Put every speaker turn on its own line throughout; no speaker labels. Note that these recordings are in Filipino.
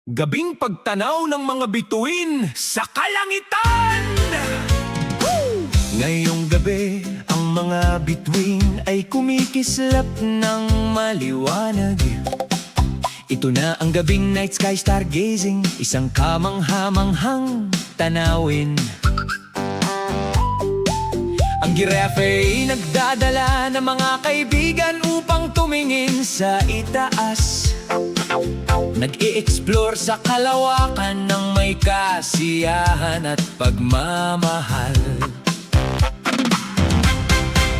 Gabing pagtanaw ng mga bituin sa kalangitan. Woo! Ngayong gabi, ang mga bituin ay kumikislap ng maliwanag. Ito na ang gabing night sky stargazing, isang kamangha-manghang tanawin. Ang giraffe ay nagdadala ng mga kaibigan upang tumingin sa itaas. Nag-i-explore sa kalawakan ng may kasiyahan at pagmamahal.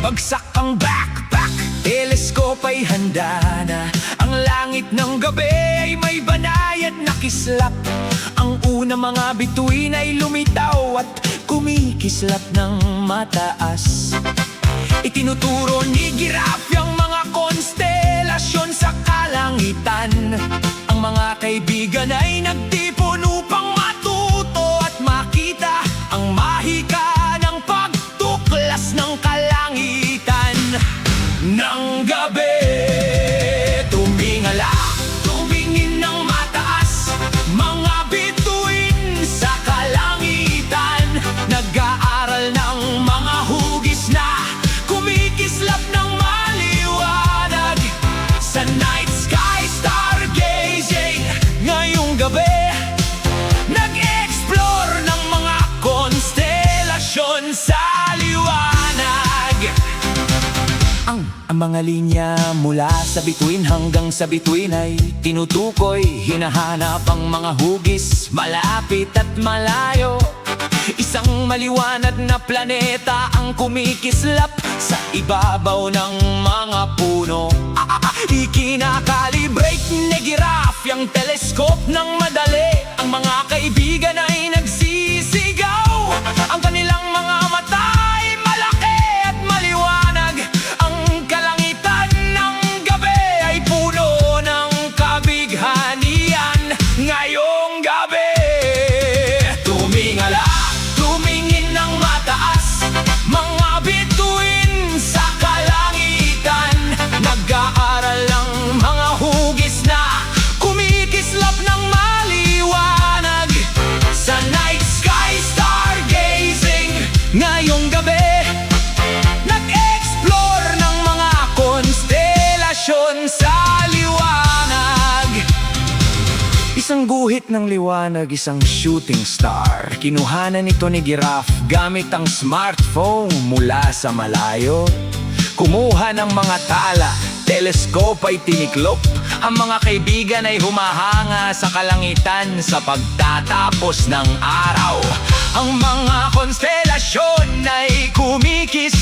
Bagsak ang backpack, telescope ay handa na. Ang langit ng gabi ay may banayad na kislap. Ang unang mga bituin ay lumitaw at kumikislap ng mataas. Itinuturo ni Giraffe ang mga konstelasyon sa kalangitan. Ang mga kaibigan ay nagtipon upang matuto at makita ang mahika ng pagtuklas ng kalangitan. Nang gabi, tumingala, tumingin ng mataas, mga bituin sa kalangitan. Nag-aaral ng mga hugis na kumikislap ng maliwanag sa night sky stargazing. Ngayong gabi, nag-explore ng mga konstelasyon sa liwanag. Ang mga linya mula sa bituin hanggang sa bituin ay tinutukoy. Hinahanap ang mga hugis malapit at malayo. Isang maliwanag na planeta ang kumikislap sa ibabaw ng mga puno. Ikinakalibrate ni Giraffe ang telescope ng madali. Ang mga kaibigan ay nagsisigaw. Ang kanilang mga mata ay malaki at maliwanag. Ang kalangitan ng gabi ay puno ng kabighanian. Ngayong gabi, tumingala, tumingin ng mataas, mga bituin sa kalangitan. Nag-aaral ng mga hugis na kumikislap ng maliwanag sa night sky stargazing. Ngayong gabi, nag-explore ng mga konstelasyon sa liwanag. Isang guhit ng liwanag, isang shooting star. Kinuhanan nito ni Giraffe gamit ang smartphone mula sa malayo. Kumuha ng mga tala, telescope ay tiniklop. Ang mga kaibigan ay humahanga sa kalangitan sa pagtatapos ng araw. Ang mga konstelasyon ay kumikis